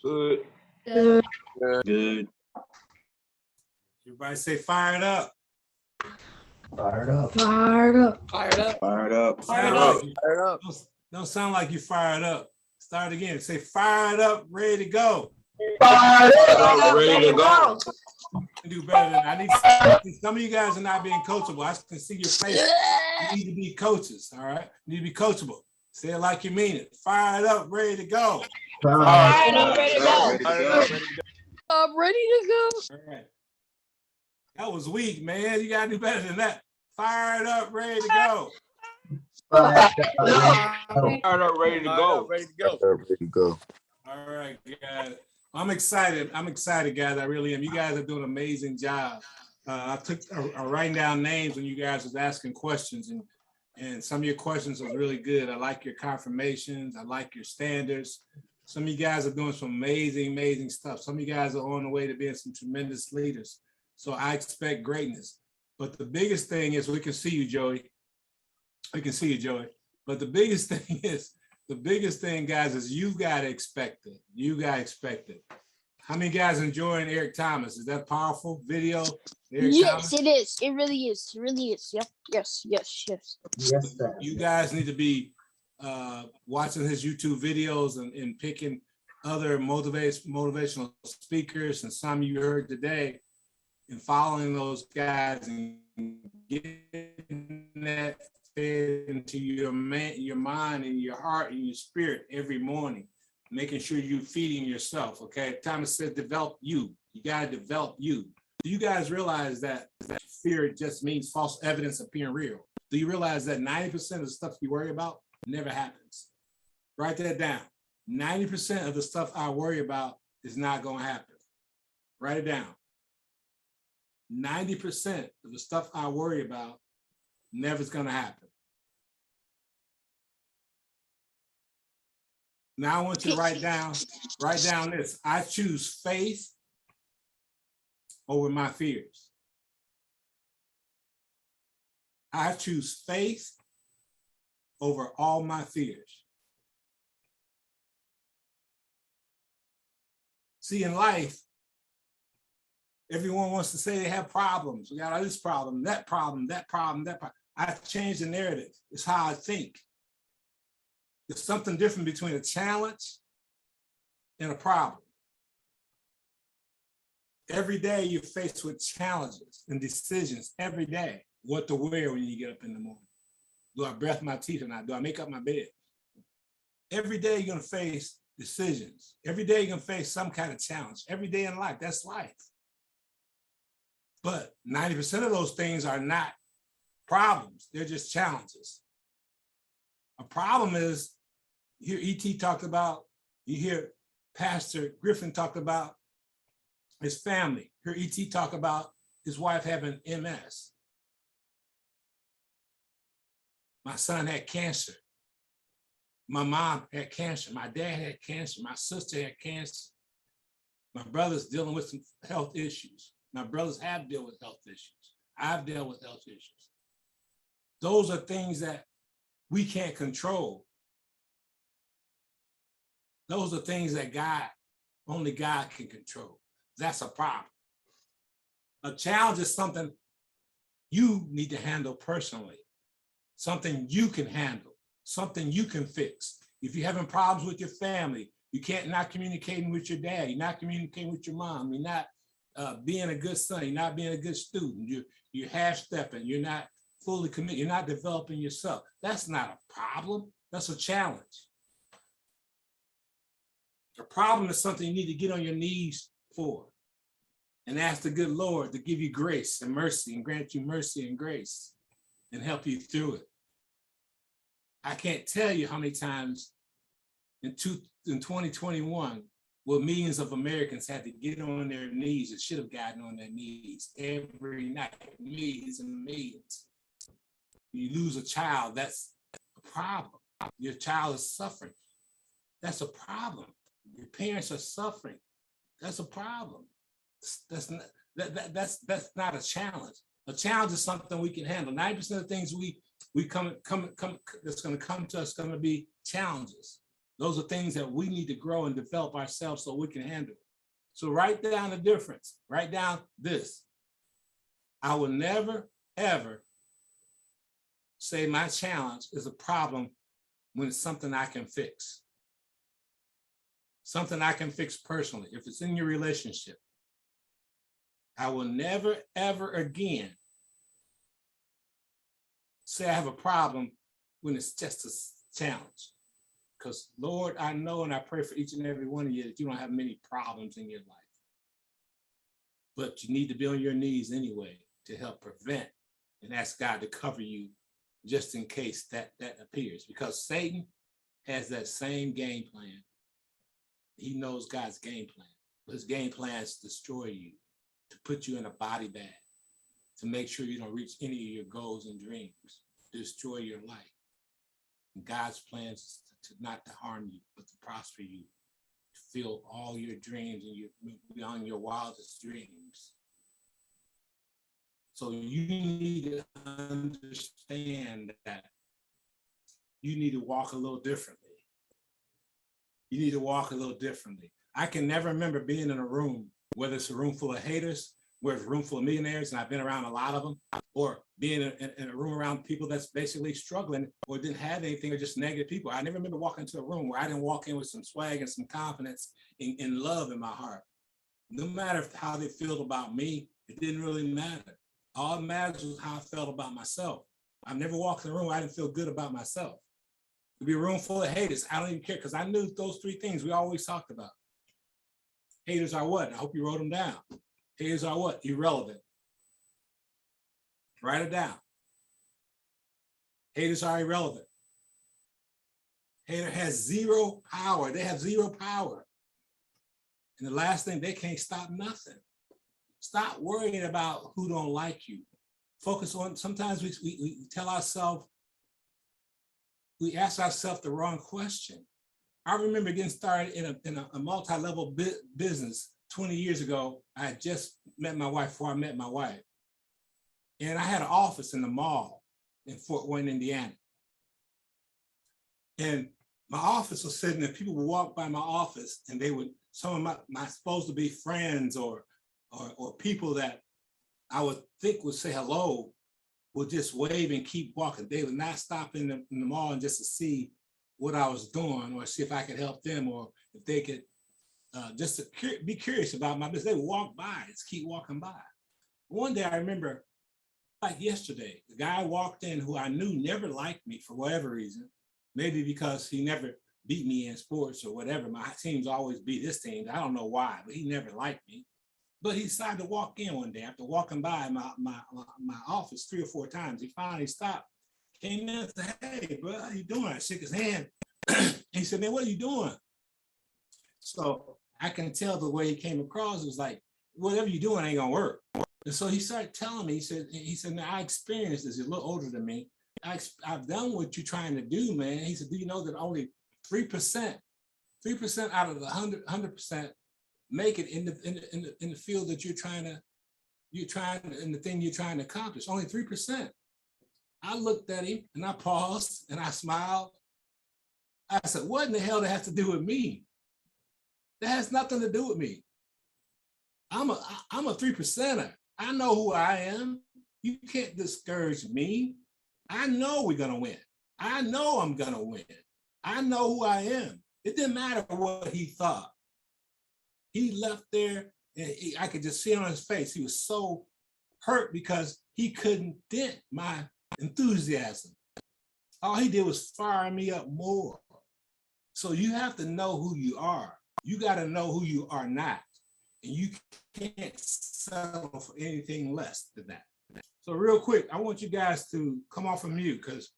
Good. Good. Good. Everybody say fired up. Fired up. Fired up. Fired up. Fired up. Sound Fired like up. you- Fired up. Don't sound like you fired up. Start again. Say fired up, ready to go. Fired up. Ready to go. Do better than I need. Some of you guys are not being coachable. I can see your face. You need to be coaches. All right. You need to be coachable. Say it like you mean it. Fired up, ready to go. Fired up, ready to go. Ready to go. I'm ready to go. All right. That was weak, man. You gotta do better than that. Fired up, ready to go. up. Fired up. Ready to go. Ready to go. Ready to go. All right, guys. I'm excited. I'm excited, guys. I really am. You guys are doing an amazing job. I took writing down names when you guys was asking questions, and some of your questions are really good. I like your confirmations. I like your standards. Some of you guys are doing some amazing, amazing stuff. Some of you guys are on the way to being some tremendous leaders. So I expect greatness. But the biggest thing is we can see you, Joey. We can see you, Joey. But the biggest thing, guys, is you got to expect it. You got to expect it. How many guys enjoying Eric Thomas? Is that powerful video? Eric Yes, Thomas? it is. It really is. It really is. Yep. Yes. Yes. Yes. Yes, sir. You guys need to be watching his YouTube videos and picking other motivational speakers, and some you heard today, and following those guys and getting that fed into your mind and your heart and your spirit every morning, making sure you're feeding yourself. Okay, Thomas said, develop you. You got to develop you. Do you guys realize that fear just means false evidence appearing real? Do you realize that 90% of the stuff you worry about never happens? Write that down. 90% of the stuff I worry about is not going to happen. Write it down. 90% of the stuff I worry about never is going to happen. Now I want you to write down this. I choose faith over my fears. I choose faith over all my fears. See, in life, everyone wants to say they have problems. We got this problem, that problem, that problem, that problem. I changed the narrative. It's how I think. There's something different between a challenge and a problem. Every day you're faced with challenges and decisions every day. What to wear when you get up in the morning. Do I brush my teeth or not? Do I make up my bed? Every day you're gonna face decisions. Every day you're gonna face some kind of challenge. Every day in life, that's life. But 90% of those things are not problems. They're just challenges. A problem is, you hear E.T. talked about, you hear Pastor Griffin talk about his family. Hear E.T. talk about his wife having MS. My son had cancer. My mom had cancer. My dad had cancer. My sister had cancer. My brother's dealing with some health issues. My brothers have dealt with health issues. I've dealt with health issues. Those are things that we can't control. Those are things that only God can control. That's a problem. A challenge is something you need to handle personally, something you can handle, something you can fix. If you're having problems with your family, you can't not communicating with your dad, you're not communicating with your mom, you're not being a good son, you're not being a good student, you're half-stepping, you're not fully committed, you're not developing yourself. That's not a problem, that's a challenge. A problem is something you need to get on your knees for and ask the good Lord to give you grace and mercy and grant you mercy and grace and help you through it. I can't tell you how many times in 2021 where millions of Americans had to get on their knees and should have gotten on their knees every night, millions and millions. You lose a child, that's a problem. Your child is suffering. That's a problem. Your parents are suffering. That's a problem. That's not a challenge. A challenge is something we can handle. 90% of the things we come that's going to come to us going to be challenges. Those are things that we need to grow and develop ourselves so we can handle. So write down the difference. Write down this. I will never, ever say my challenge is a problem when it's something I can fix. Something I can fix personally. If it's in your relationship, I will never, ever again say I have a problem when it's just a challenge. Because Lord, I know and I pray for each and every one of you that you don't have many problems in your life. But you need to be on your knees anyway to help prevent and ask God to cover you just in case that appears. Because Satan has that same game plan. He knows God's game plan. His game plan is to destroy you, to put you in a body bag, to make sure you don't reach any of your goals and dreams, to destroy your life. And God's plan is to not to harm you, but to prosper you, to fill all your dreams and beyond your wildest dreams. So you need to understand that you need to walk a little differently. You need to walk a little differently. I can never remember being in a room, whether it's a room full of haters, where it's a room full of millionaires, and I've been around a lot of them, or being in a room around people that's basically struggling or didn't have anything or just negative people. I never remember walking into a room where I didn't walk in with some swag and some confidence and love in my heart. No matter how they feel about me, it didn't really matter. All that matters was how I felt about myself. I've never walked in a room where I didn't feel good about myself. It'd be a room full of haters. I don't even care because I knew those three things we always talked about. Haters are what? I hope you wrote them down. Haters are what? Irrelevant. Write it down. Haters are irrelevant. Hater has zero power. They have zero power. And the last thing, they can't stop nothing. Stop worrying about who don't like you. Focus on, sometimes we tell ourselves, we ask ourselves the wrong question. I remember getting started in a multi-level business 20 years ago. I had just met my wife before I met my wife. And I had an office in the mall in Fort Wayne, Indiana. And my office was sitting there, people would walk by my office and they would, some of my supposed to be friends or people that I would think would say hello, would just wave and keep walking. They would not stop in the mall and just to see what I was doing or see if I could help them or if they could just to be curious about my business. They would walk by, just keep walking by. One day I remember, like yesterday, the guy walked in who I knew never liked me for whatever reason, maybe because he never beat me in sports or whatever. My teams always beat his teams. I don't know why, but he never liked me. But he decided to walk in one day after walking by my office 3 or 4 times. He finally stopped, came in and said, "Hey, bro, how you doing?" I shook his hand. He said, "Man, what are you doing?" So I can tell the way he came across, it was like, whatever you're doing ain't gonna work. And so he started telling me, he said, "Now I experienced this, he's a little older than me. I've done what you're trying to do, man." He said, "Do you know that only 3% out of the 100% make it in the field that you're trying in the thing you're trying to accomplish? Only 3%. I looked at him and I paused and I smiled. I said, "What in the hell that has to do with me? That has nothing to do with me. I'm a 3%er. I know who I am. You can't discourage me. I know we're gonna win. I know I'm gonna win. I know who I am." It didn't matter what he thought. He left there and I could just see on his face, he was so hurt because he couldn't dent my enthusiasm. All he did was fire me up more. So you have to know who you are. You got to know who you are not. And you can't settle for anything less than that. So real quick, I want you guys to come off of mute because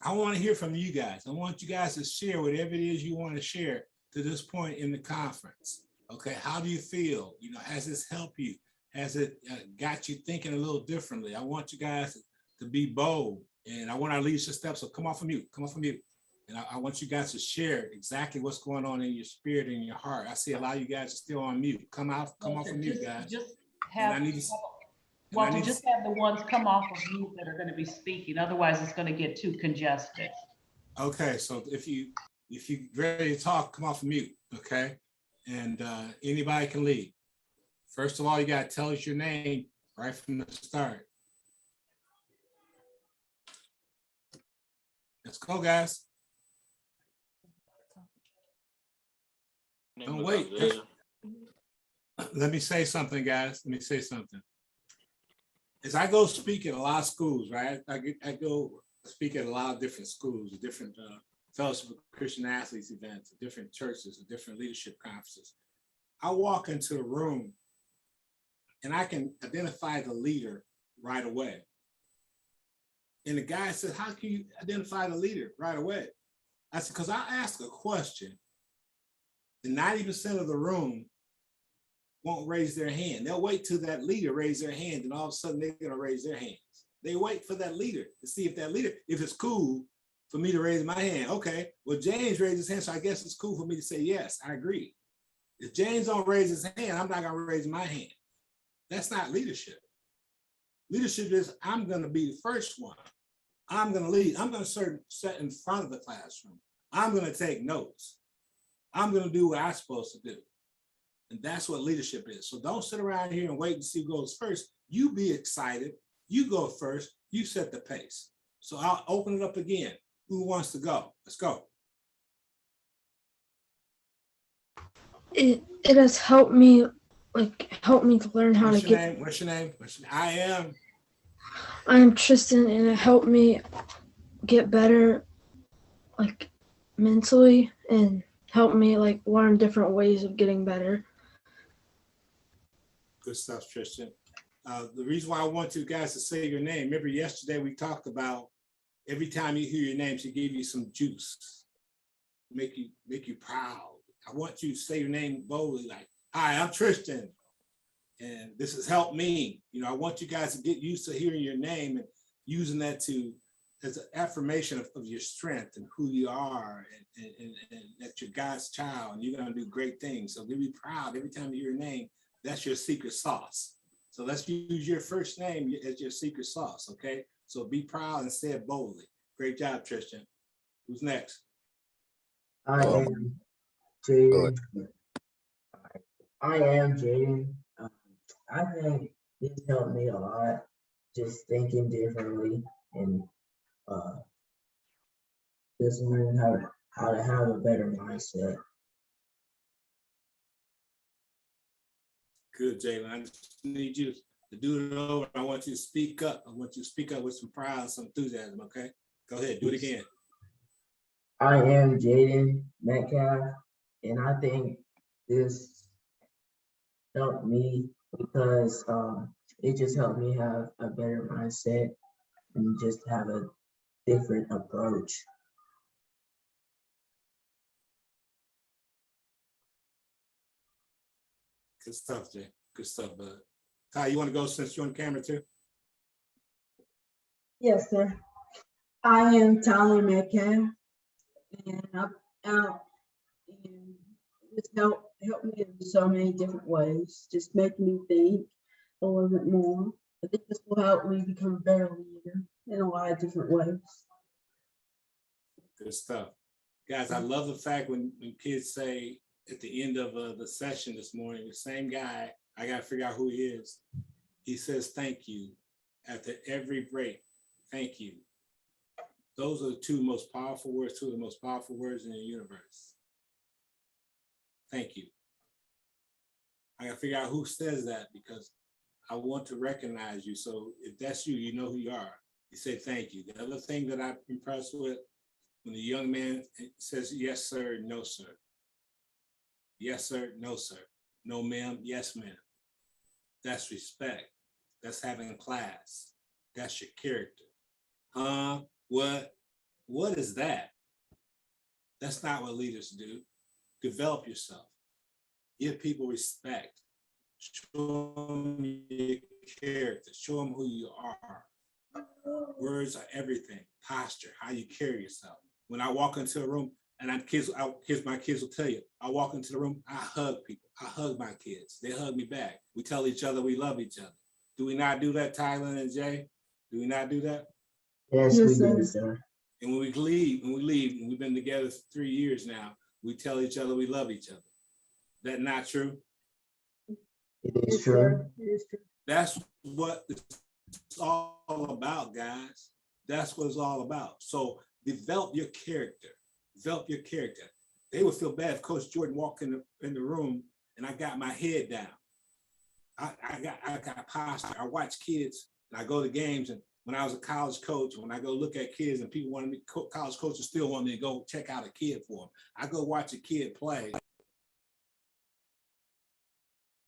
I want to hear from you guys. I want you guys to share whatever it is you want to share to this point in the conference. Okay, how do you feel? You know, has this helped you? Has it got you thinking a little differently? I want you guys to be bold, and I want our leadership steps. So come off of mute. Come off of mute. And I want you guys to share exactly what's going on in your spirit and your heart. I see a lot of you guys are still on mute. Come off of mute, guys. Just have just have the ones come off of mute that are going to be speaking. Otherwise, it's going to get too congested. Okay, so if you If you're ready to talk, come off mute, okay? And anybody can lead. First of all, you gotta tell us your name right from the start. Let's go, guys. Don't wait. Let me say something, guys. Let me say something. As I go speak at a lot of schools, right? I go speak at a lot of different schools, different Fellowship of Christian Athletes events, different churches, different leadership conferences. I walk into a room and I can identify the leader right away. And the guy said, how can you identify the leader right away? I said, because I ask a question, and 90% of the room won't raise their hand. They'll wait till that leader raise their hand, and all of a sudden they're gonna raise their hands. They wait for that leader to see if that leader, if it's cool for me to raise my hand. Okay, well, James raised his hand, so I guess it's cool for me to say, yes, I agree. If James don't raise his hand, I'm not gonna raise my hand. That's not leadership. Leadership is, I'm gonna be the first one. I'm gonna lead. I'm gonna sit in front of the classroom. I'm gonna take notes. I'm gonna do what I'm supposed to do. And that's what leadership is. So don't sit around here and wait and see who goes first. You be excited. You go first. You set the pace. So I'll open it up again. Who wants to go? Let's go. It has helped me, to learn how What's to your get. name? What's your name? I am Tristan, and it helped me get better, mentally, and helped me learn different ways of getting better. Good stuff, Tristan. The reason why I want you guys to say your name, remember yesterday we talked about every time you hear your name, she gave you some juice, make you proud. I want you to say your name boldly, like, hi, I'm Tristan, and this has helped me. You know, I want you guys to get used to hearing your name and using that as an affirmation of your strength and who you are, and that you're God's child and you're gonna do great things. So be proud every time you hear your name. That's your secret sauce. So let's use your first name as your secret sauce, okay? So be proud and say it boldly. Great job, Tristan. Who's next? I am Jaden. I am Jaden. I think this helped me a lot, just thinking differently and just learning how to have a better mindset. Good, Jalen. I just need you to do it over. I want you to speak up. I want you to speak up with some pride and some enthusiasm, okay? Go ahead, do it again. I am Jaden Metcalf, and I think this helped me because it just helped me have a better mindset and just have a different approach. Good stuff, Jay. Good stuff, bud. Ty, you want to go since you're on camera too? Yes, sir. I am Tyler Metcalf, and I'm out, and it's helped me in so many different ways, just making me think a little bit more. I think this will help me become a better leader in a lot of different ways. Good stuff. Guys, I love the fact when kids say at the end of the session this morning, the same guy, I got to figure out who he is. He says, thank you after every break. Thank you. Those are the two of the most powerful words in the universe. Thank you. I got to figure out who says that because I want to recognize you. So if that's you, you know who you are. You say thank you. The other thing that I'm impressed with, when the young man says, yes, sir, no, sir. Yes, sir, no, sir. No, ma'am, yes, ma'am. That's respect. That's having class. That's your character. What is that? That's not what leaders do. Develop yourself. Give people respect. Show them your character. Show them who you are. Words are everything. Posture, how you carry yourself. When I walk into a room, and my kids will tell you, I walk into the room, I hug people. I hug my kids. They hug me back. We tell each other we love each other. Do we not do that, Tyler and Jay? Do we not do that? Yes, Yes, we sir. do, sir. And when we leave, and we've been together for 3 years now, we tell each other we love each other. That not true? It is Yes, true. sir. It is true. That's what it's all about, guys. That's what it's all about. So develop your character. Develop your character. They would feel bad if Coach Jordan walked in the room and I got my head down. I got posture. I watch kids and I go to games, and when I was a college coach, when I go look at kids and people want me, college coaches still want me to go check out a kid for them. I go watch a kid play.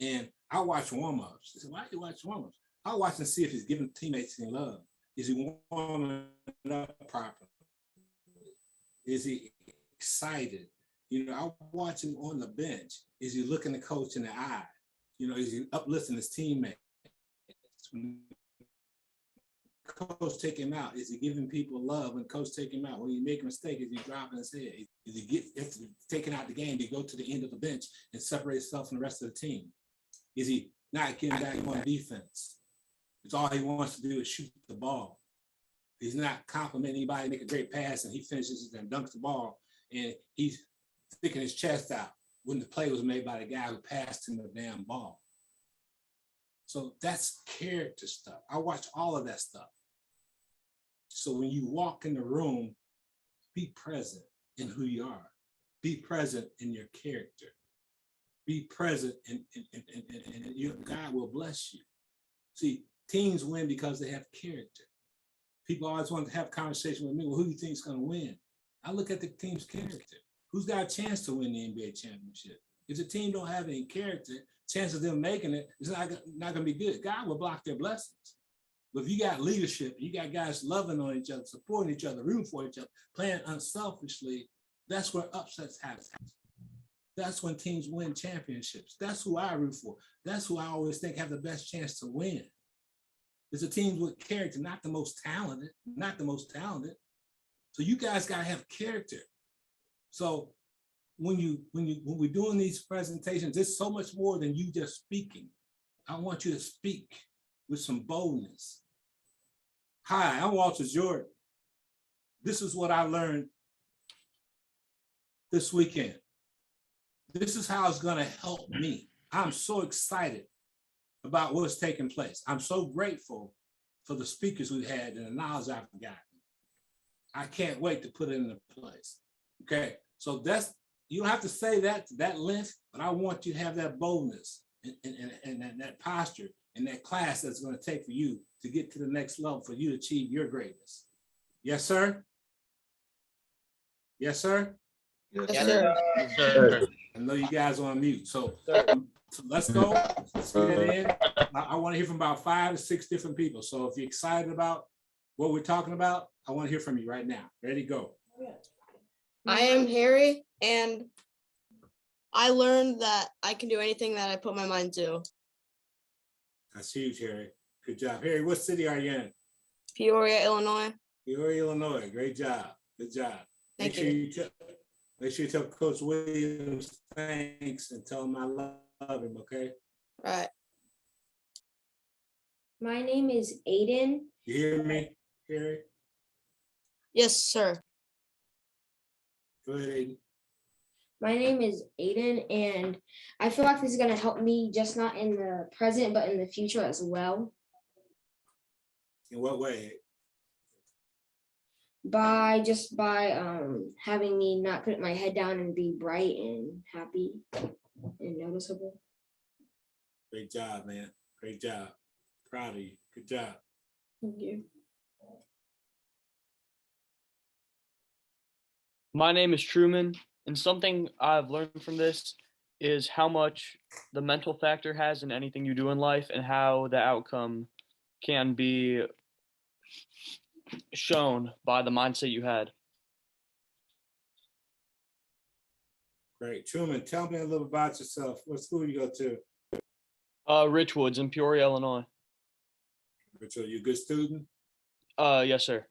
And I watch warm-ups. They say, why do you watch warm-ups? I watch and see if he's giving teammates any love. Is he warming up properly? Is he excited? You know, I watch him on the bench. Is he looking the coach in the eye? You know, is he uplifting his teammates? When coach take him out, is he giving people love when coach take him out? When he make a mistake, is he dropping his head? Is he taking out the game to go to the end of the bench and separate himself from the rest of the team? Is he not getting back on defense? It's all he wants to do is shoot the ball. He's not complimenting anybody, make a great pass, and he finishes and dunks the ball, and he's sticking his chest out when the play was made by the guy who passed him the damn ball. So that's character stuff. I watch all of that stuff. So when you walk in the room, be present in who you are. Be present in your character. Be present and your God will bless you. See, teams win because they have character. People always want to have conversation with me. Well, who do you think is going to win? I look at the team's character. Who's got a chance to win the NBA championship? If the team don't have any character, chances of them making it is not going to be good. God will block their blessings. But if you got leadership, you got guys loving on each other, supporting each other, rooting for each other, playing unselfishly, that's where upsets happen. That's when teams win championships. That's who I root for. That's who I always think have the best chance to win. It's the teams with character, not the most talented, not the most talented. So you guys got to have character. So when we're doing these presentations, it's so much more than you just speaking. I want you to speak with some boldness. Hi, I'm Walter Jordan. This is what I learned this weekend. This is how it's going to help me. I'm so excited about what's taking place. I'm so grateful for the speakers we've had and the knowledge I've gotten. I can't wait to put it into place. Okay, so that's, you don't have to say that length, but I want you to have that boldness and that posture and that class that's going to take for you to get to the next level for you to achieve your greatness. Yes, sir? Yes, sir? Yes, sir. Sir. I know you guys are on mute, so let's go. Let's get it in. I want to hear from about 5 to 6 different people. So if you're excited about what we're talking about, I want to hear from you right now. Ready, go. I am Harry, and I learned that I can do anything that I put my mind to. That's huge, Harry. Good job. Harry, what city are you in? Peoria, Illinois. Peoria, Illinois. Great job. Good job. Thank Make sure you tell Coach Williams thanks and tell him I love him, okay? Right. My name is Aiden. You hear me, Harry? Yes, sir. Go ahead, Aiden. My name is Aiden, and I feel like this is going to help me just not in the present, but in the future as well. In what way? By having me not put my head down and be bright and happy and noticeable. Great job, man. Great job. Proud of you. Good job. Thank you. My name is Truman, and something I've learned from this is how much the mental factor has in anything you do in life and how the outcome can be shown by the mindset you had. Great. Truman, tell me a little about yourself. What school you go to? Richwoods in Peoria, Illinois. Richard, you a good student? Yes, sir.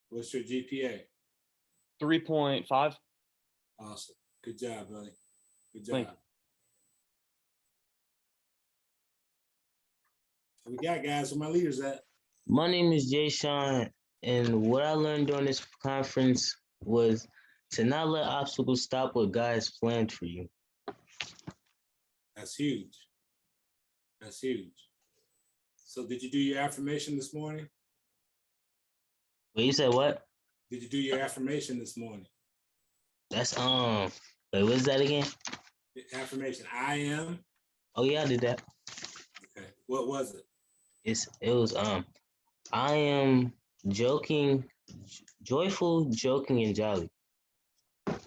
What's your GPA? 3.5. Awesome. Good job, buddy. Good job. Thank you. What we got, guys? Where my leaders at? My name is Jay Sean, And what I learned during this conference was to not let obstacles stop what God has planned for you. That's huge. That's huge. So did you do your affirmation this morning? Wait, you said what? Did you do your affirmation this morning? That's wait, what is that again? The affirmation, I am. Oh yeah, I did that. Okay. What was it? It was I am joking, joyful, joking, and jolly. Okay.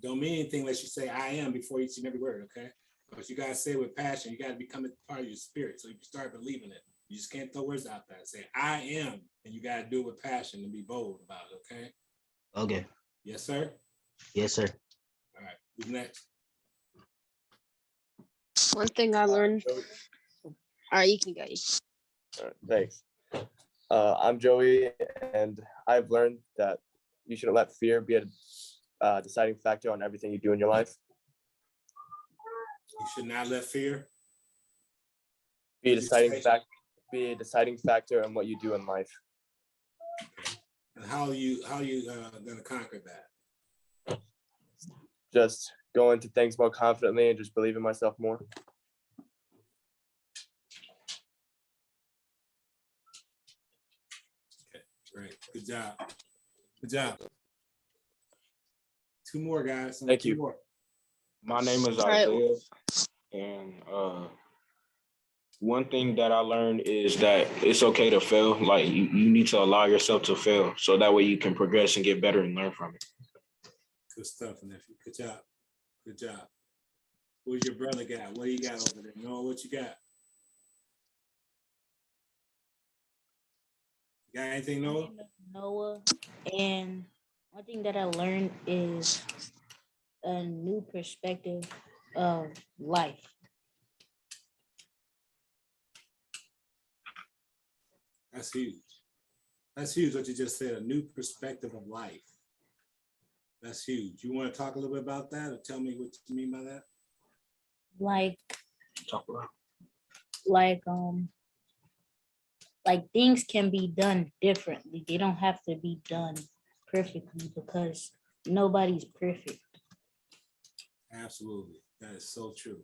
Don't mean anything unless you say I am before each and every word, okay? But you gotta say it with passion. You gotta become a part of your spirit so you can start believing it. You just can't throw words out there. Say I am, and you gotta do it with passion and be bold about it, okay? Okay. Yes, sir? Yes, sir. All right, who's next? One thing I learned. All right, you can go. Thanks. I'm Joey, and I've learned that you shouldn't let fear be a deciding factor on everything you do in your life. You should not let fear Be a deciding factor in what you do in life. And how are you gonna conquer that? Just go into things more confidently and just believe in myself more. Okay, great. Good job. Good job. Two more guys. Thank you. Two more. My name is right. Isaiah, and one thing that I learned is that it's okay to fail. Like you need to allow yourself to fail, so that way you can progress and get better and learn from it. Good stuff, nephew. Good job. Good job. Who's your brother got? What do you got over there? Noah, what you got? You got anything, Noah? Noah, and one thing that I learned is a new perspective of life. That's huge. That's huge what you just said, a new perspective of life. That's huge. You want to talk a little bit about that or tell me what you mean by that? Like Talk about. Like things can be done differently. They don't have to be done perfectly because nobody's perfect. Absolutely. That is so true.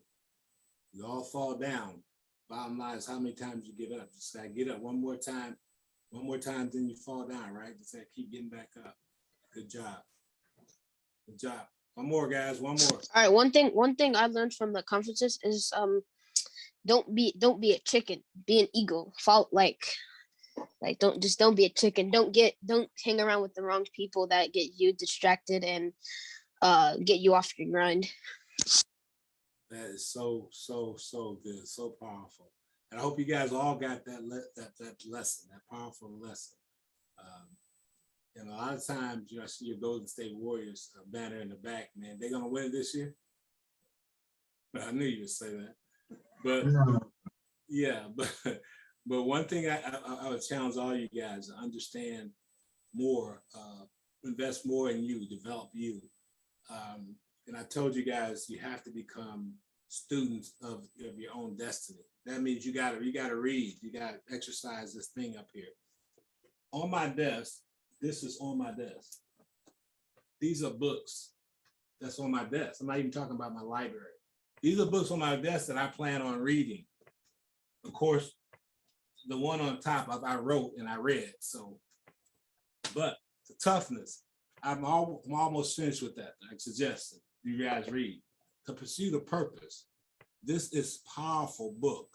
We all fall down. Bottom line is how many times you get up. Just gotta get up one more time, then you fall down, right? Just gotta keep getting back up. Good job. Good job. One more, guys. One more. All right, one thing I learned from the conferences is don't be a chicken, be an eagle. Fall like don't be a chicken. Don't hang around with the wrong people that get you distracted and get you off your grind. That is so good, so powerful. And I hope you guys all got that lesson, that powerful lesson. And a lot of times, I see your Golden State Warriors banner in the back, man. They're gonna win this year. But I knew you would say that. But yeah, but one thing I would challenge all you guys to understand more, invest more in you, develop you. And I told you guys you have to become students of your own destiny. That means you gotta read, you gotta exercise this thing up here. On my desk, this is on my desk. These are books that's on my desk. I'm not even talking about my library. These are books on my desk that I plan on reading. Of course, the one on top I wrote and I read. So, but the toughness, I'm almost finished with that. I suggest you guys read The Pursuit of Purpose. This is a powerful book.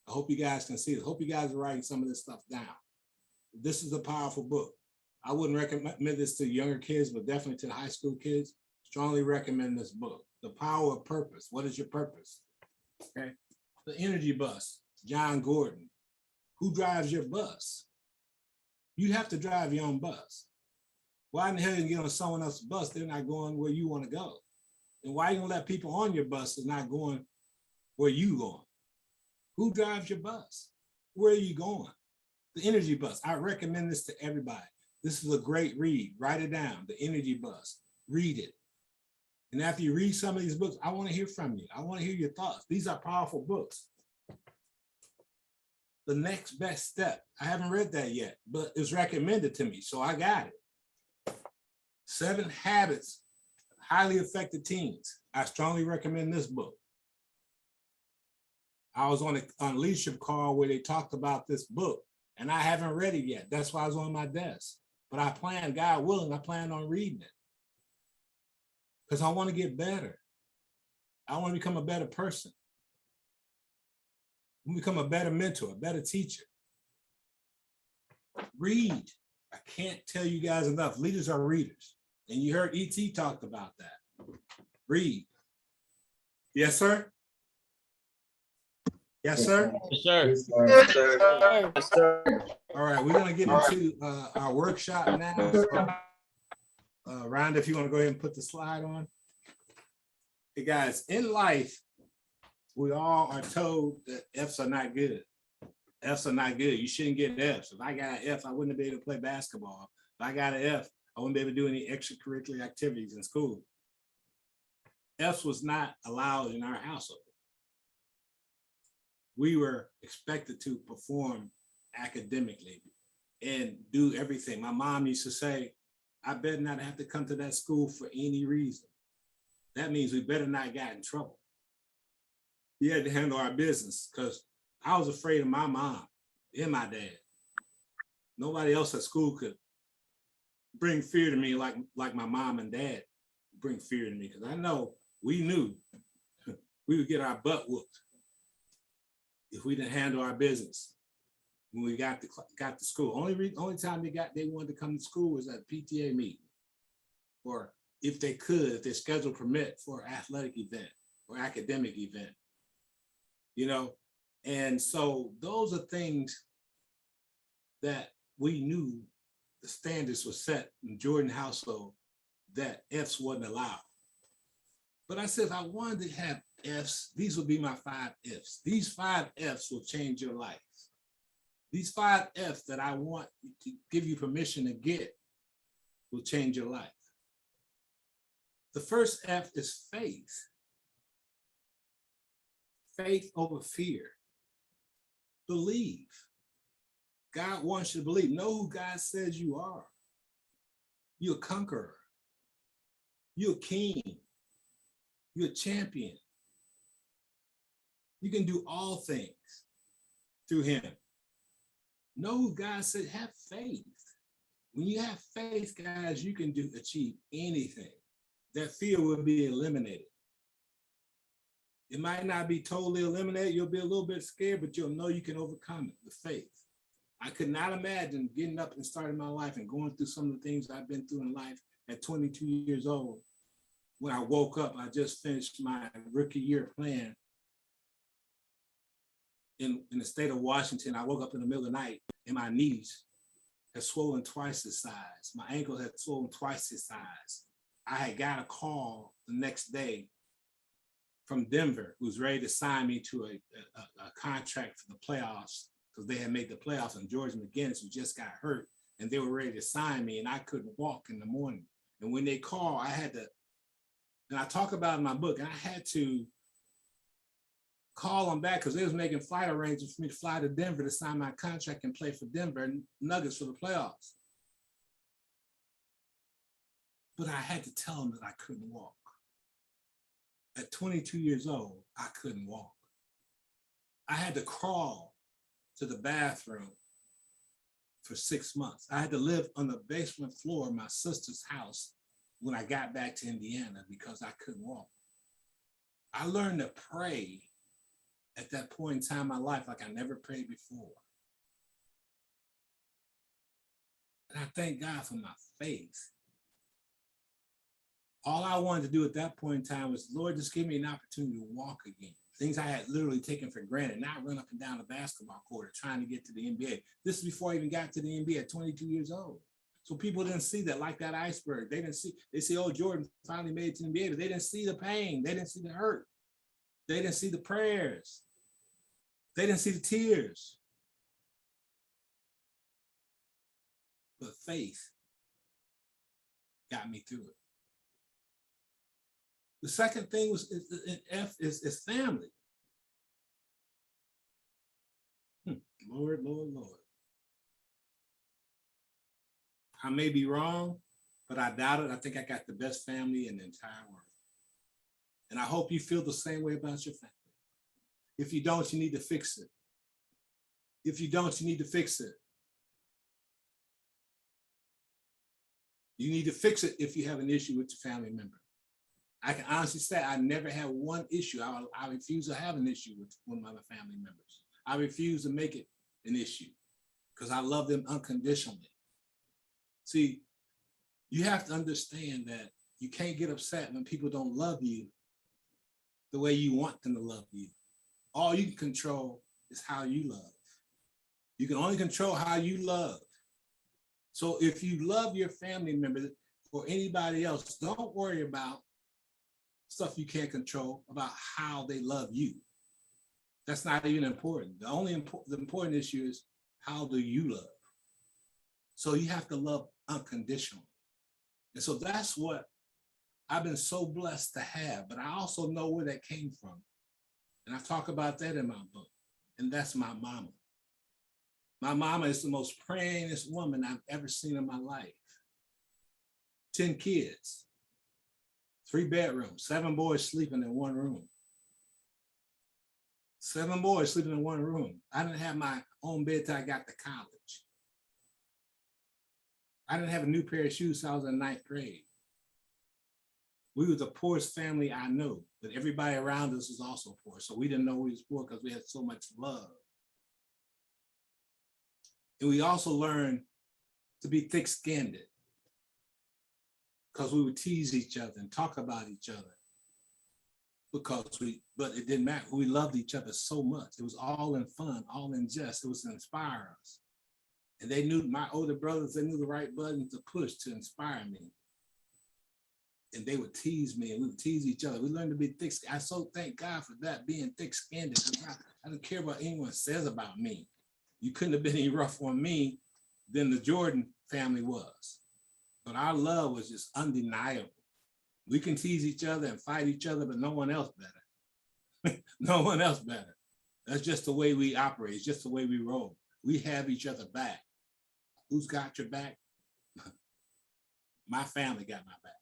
I hope you guys can see it. I hope you guys are writing some of this stuff down. This is a powerful book. I wouldn't recommend this to younger kids, but definitely to the high school kids. Strongly recommend this book. The Power of Purpose. What is your purpose? Okay. The Energy Bus, John Gordon. Who drives your bus? You have to drive your own bus. Why in the hell you get on someone else's bus? They're not going where you want to go. And why are you gonna let people on your bus is not going where you going? Who drives your bus? Where are you going? The Energy Bus. I recommend this to everybody. This is a great read. Write it down. The Energy Bus. Read it. And after you read some of these books, I want to hear from you. I want to hear your thoughts. These are powerful books. The Next Best Step. I haven't read that yet, but it's recommended to me, so I got it. 7 Habits of Highly Effective Teens. I strongly recommend this book. I was on a leadership call where they talked about this book, and I haven't read it yet. That's why it's on my desk. But I plan, God willing, I plan on reading it because I want to get better. I want to become a better person. I want to become a better mentor, a better teacher. Read. I can't tell you guys enough. Leaders are readers. And you heard E.T. talked about that. Read. Yes, sir? Yes, sir? Yes, sir. Yes, sir. Yes, sir. Yes, sir. All right, we're gonna get into our workshop now. So, Rhonda, if you want to go ahead and put the slide on. Hey guys, in life, we all are told that F's are not good. F's are not good. You shouldn't get F's. If I got an F, I wouldn't be able to play basketball. If I got an F, I wouldn't be able to do any extracurricular activities in school. F's was not allowed in our household. We were expected to perform academically and do everything. My mom used to say, I better not have to come to that school for any reason. That means we better not get in trouble. We had to handle our business because I was afraid of my mom and my dad. Nobody else at school could bring fear to me like my mom and dad bring fear to me, because I know we knew we would get our butt whooped if we didn't handle our business when we got to school. Only time they wanted to come to school was at PTA meeting, or if they could, if their schedule permit, for an athletic event or academic event, you know? And so those are things that we knew the standards were set in Jordan household that F's wasn't allowed. But I said, if I wanted to have F's, these would be my 5 F's. These 5 F's will change your life. These 5 F's that I want to give you permission to get will change your life. The first F is faith. Faith over fear. Believe. God wants you to believe. Know who God says you are. You're a conqueror. You're a king. You're a champion. You can do all things through him. Know who God said. Have faith. When you have faith, guys, you can achieve anything. That fear will be eliminated. It might not be totally eliminated. You'll be a little bit scared, but you'll know you can overcome it with faith. I could not imagine getting up and starting my life and going through some of the things I've been through in life at 22 years old. When I woke up, I just finished my rookie year plan in the state of Washington. I woke up in the middle of the night and my knees had swollen twice the size. My ankle had swollen twice the size. I had got a call the next day from Denver, who was ready to sign me to a contract for the playoffs, because they had made the playoffs, and George McGinnis, who just got hurt, and they were ready to sign me, and I couldn't walk in the morning. And when they called, I had to, and I talk about it in my book, and I had to call them back because they was making flight arrangements for me to fly to Denver to sign my contract and play for Denver Nuggets for the playoffs. But I had to tell them that I couldn't walk. At 22 years old, I couldn't walk. I had to crawl to the bathroom for 6 months. I had to live on the basement floor of my sister's house when I got back to Indiana because I couldn't walk. I learned to pray at that point in time in my life like I never prayed before. And I thank God for my faith. All I wanted to do at that point in time was, Lord, just give me an opportunity to walk again. Things I had literally taken for granted, not run up and down the basketball court trying to get to the NBA. This is before I even got to the NBA at 22 years old. So people didn't see that, like that iceberg. They see, oh, Jordan finally made it to the NBA, but they didn't see the pain. They didn't see the hurt. They didn't see the prayers. They didn't see the tears. But faith got me through it. The second thing was is family. Lord, Lord, Lord. I may be wrong, but I doubt it. I think I got the best family in the entire world. And I hope you feel the same way about your family. If you don't, you need to fix it. If you don't, you need to fix it. You need to fix it if you have an issue with your family member. I can honestly say I never had one issue. I refuse to have an issue with one of my family members. I refuse to make it an issue because I love them unconditionally. See, you have to understand that you can't get upset when people don't love you the way you want them to love you. All you can control is how you love. You can only control how you love. So if you love your family member or anybody else, don't worry about stuff you can't control, about how they love you. That's not even important. The important issue is how do you love? So you have to love unconditionally. And so that's what I've been so blessed to have, but I also know where that came from. And I talk about that in my book. And that's my mama. My mama is the most prayingest woman I've ever seen in my life. 10 kids, 3 bedrooms, 7 boys sleeping in one room. 7 boys sleeping in one room. I didn't have my own bed till I got to college. I didn't have a new pair of shoes till I was in 9th grade. We were the poorest family I knew, but everybody around us was also poor. So we didn't know we was poor because we had so much love. And we also learned to be thick-skinned because we would tease each other and talk about each other. But it didn't matter. We loved each other so much. It was all in fun, all in jest. It was to inspire us. And they knew, my older brothers, they knew the right button to push to inspire me. And they would tease me and we would tease each other. We learned to be thick-skinned. I so thank God for that, being thick-skinned. I don't care what anyone says about me. You couldn't have been any rough on me than the Jordan family was. But our love was just undeniable. We can tease each other and fight each other, but no one else better. No one else better. That's just the way we operate. It's just the way we roll. We have each other back. Who's got your back? My family got my back.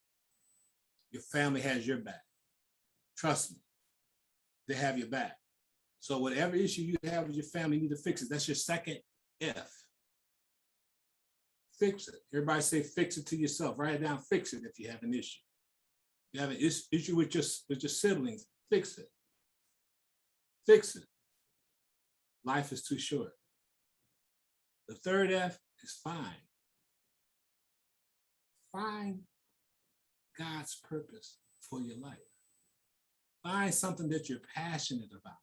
Your family has your back. Trust me, they have your back. So whatever issue you have with your family, you need to fix it. That's your second F. Fix it. Everybody say fix it to yourself. Write it down, fix it if you have an issue. You have an issue with your siblings, fix it. Fix it. Life is too short. The third F is find. Find God's purpose for your life. Find something that you're passionate about,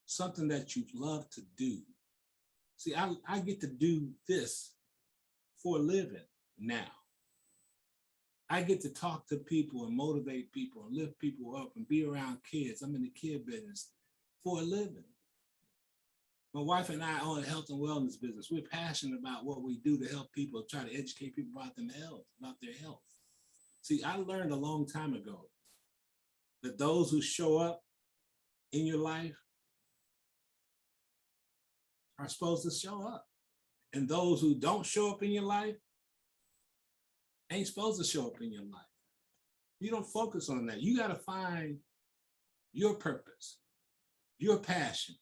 something that you love to do. See, I get to do this for a living now. I get to talk to people and motivate people and lift people up and be around kids. I'm in the kid business for a living. My wife and I own a health and wellness business. We're passionate about what we do to help people, try to educate people about their health. See, I learned a long time ago that those who show up in your life are supposed to show up. And those who don't show up in your life ain't supposed to show up in your life. You don't focus on that. You got to find your purpose, your passion,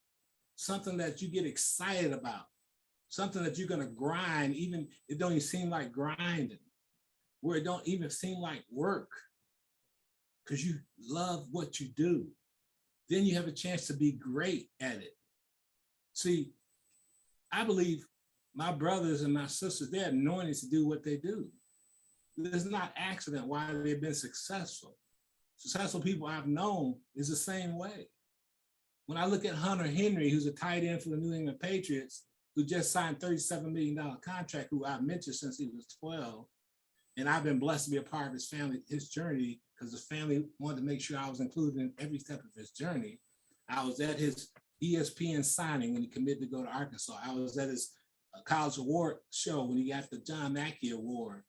something that you get excited about, something that you're going to grind, even it don't even seem like grinding, where it don't even seem like work, because you love what you do. Then you have a chance to be great at it. See, I believe my brothers and my sisters, they're anointed to do what they do. It's not accident why they've been successful. Successful people I've known is the same way. When I look at Hunter Henry, who's a tight end for the New England Patriots, who just signed a $37 million contract, who I've mentored since he was 12, and I've been blessed to be a part of his family, his journey, because his family wanted to make sure I was included in every step of his journey. I was at his ESPN signing when he committed to go to Arkansas. I was at his college award show when he got the John Mackey Award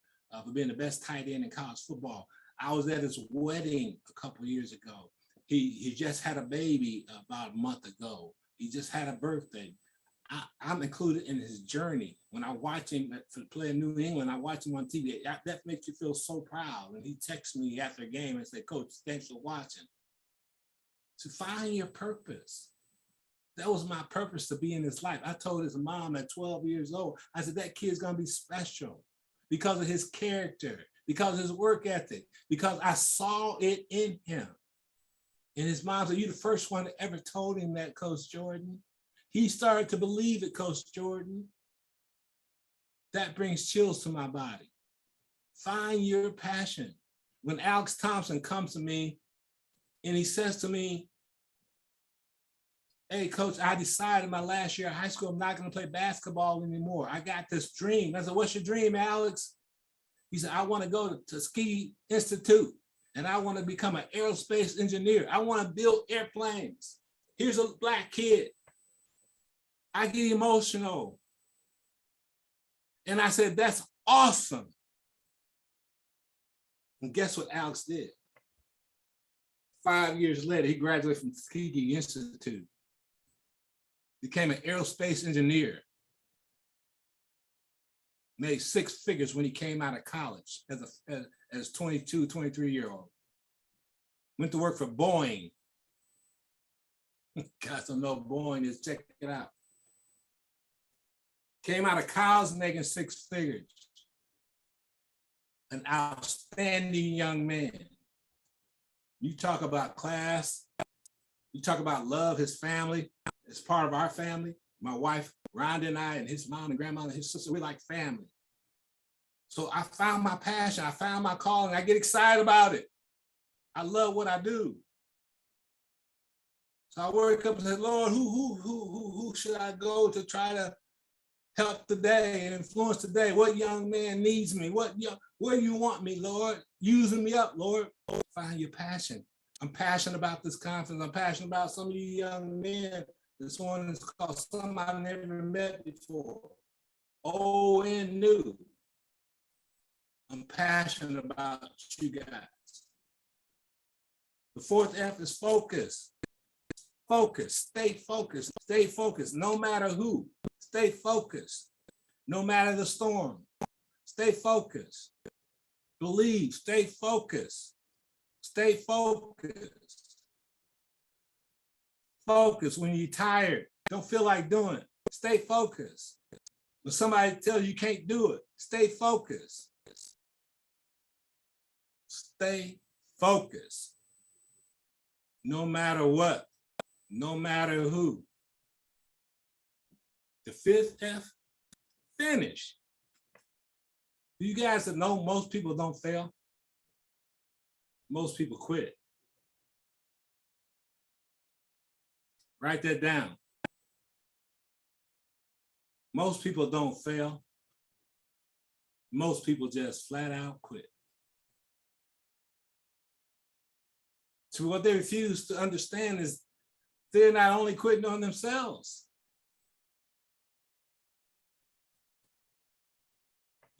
for being the best tight end in college football. I was at his wedding a couple years ago. He just had a baby about a month ago. He just had a birthday. I'm included in his journey. When I watch him play in New England, I watch him on TV. That makes you feel so proud. And he texts me after a game and say, Coach, thanks for watching. To find your purpose. That was my purpose to be in his life. I told his mom at 12 years old, I said, that kid's gonna be special because of his character, because of his work ethic, because I saw it in him. And his mom said, you're the first one that ever told him that, Coach Jordan. He started to believe it, Coach Jordan. That brings chills to my body. Find your passion. When Alex Thompson comes to me and he says to me, hey, Coach, I decided my last year of high school, I'm not going to play basketball anymore. I got this dream. I said, what's your dream, Alex? He said, I want to go to Tuskegee Institute and I want to become an aerospace engineer. I want to build airplanes. Here's a Black kid. I get emotional. And I said, that's awesome. And guess what Alex did? 5 years later, he graduated from Tuskegee Institute. Became an aerospace engineer. Made 6 figures when he came out of college as 22, 23-year-old. Went to work for Boeing. Guys don't know Boeing is, check it out. Came out of college making 6 figures. An outstanding young man. You talk about class, you talk about love, his family, it's part of our family. My wife, Rhonda, and I, and his mom and grandma and his sister, we're like family. So I found my passion, I found my calling, I get excited about it. I love what I do. So I woke up and said, Lord, who should I go to try to help today and influence today? What young man needs me? Where do you want me, Lord? Using me up, Lord. Find your passion. I'm passionate about this conference. I'm passionate about some of you young men. This one is called Some I've Never Met Before. Old and new. I'm passionate about you guys. The 4th F is focus. Focus, stay focused, no matter who. Stay focused, no matter the storm. Stay focused. Believe, stay focused. Stay focused. Focus when you're tired, don't feel like doing it. Stay focused. When somebody tells you can't do it, stay focused. Stay focused. No matter what, no matter who. The 5th F, finish. You guys that know most people don't fail. Most people quit. Write that down. Most people don't fail. Most people just flat out quit. So what they refuse to understand is they're not only quitting on themselves.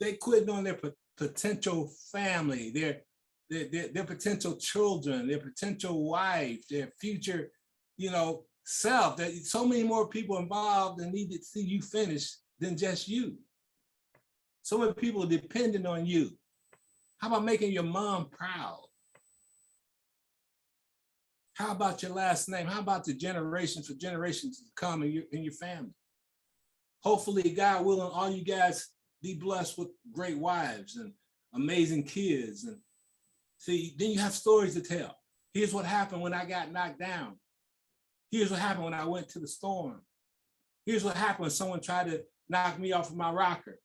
They quitting on their potential family, their potential children, their potential wife, their future, self. There's so many more people involved that need to see you finish than just you. So many people are dependent on you. How about making your mom proud? How about your last name? How about the generations for generations to come in your family? Hopefully, God willing, all you guys be blessed with great wives and amazing kids. And see, then you have stories to tell. Here's what happened when I got knocked down. Here's what happened when I went to the storm. Here's what happened when someone tried to knock me off of my rocker.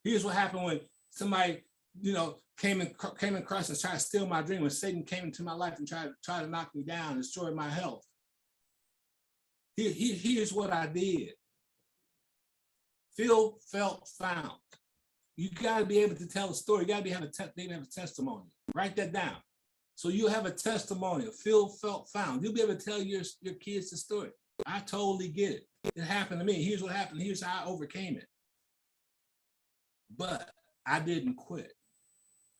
Here's what happened when somebody, came across and tried to steal my dream, when Satan came into my life and tried to knock me down, destroy my health. Here's what I did. Feel, felt, found. You got to be able to tell a story. You got to have a testimony. Write that down. So you'll have a testimonial. Feel, felt, found. You'll be able to tell your kids the story. I totally get it. It happened to me. Here's what happened. Here's how I overcame it. But I didn't quit.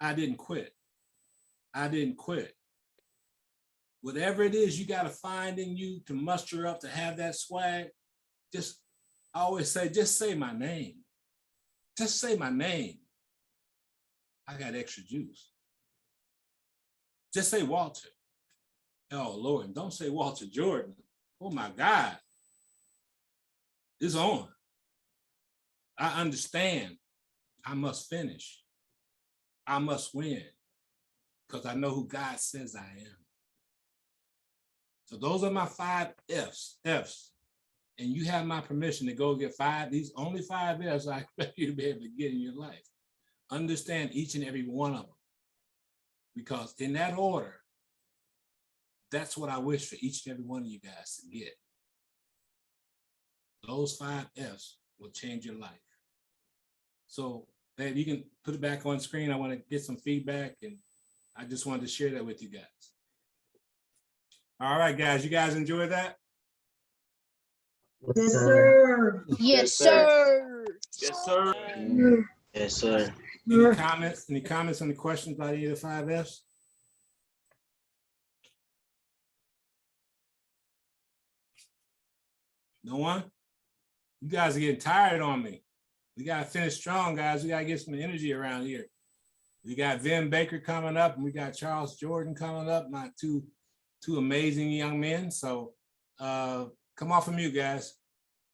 I didn't quit. I didn't quit. Whatever it is you got to find in you to muster up, to have that swag, just I always say, just say my name. Just say my name. I got extra juice. Just say Walter. Oh, Lord, don't say Walter Jordan. Oh, my God. It's on. I understand. I must finish. I must win because I know who God says I am. So those are my 5 F's. And you have my permission to go get 5. These only 5 F's I expect you to be able to get in your life. Understand each and every one of them. Because in that order, that's what I wish for each and every one of you guys to get. Those 5 F's will change your life. So, babe, you can put it back on screen. I want to get some feedback, and I just wanted to share that with you guys. All right, guys, you guys enjoy that? Yes, sir. Yes, sir. Yes, sir. Yes, sir. Any comments? Any comments on the questions about any of the 5 F's? No one? You guys are getting tired on me. We got to finish strong, guys. We got to get some energy around here. We got Vin Baker coming up, and we got Charles Jordan coming up, my two amazing young men. So come off of mute, guys.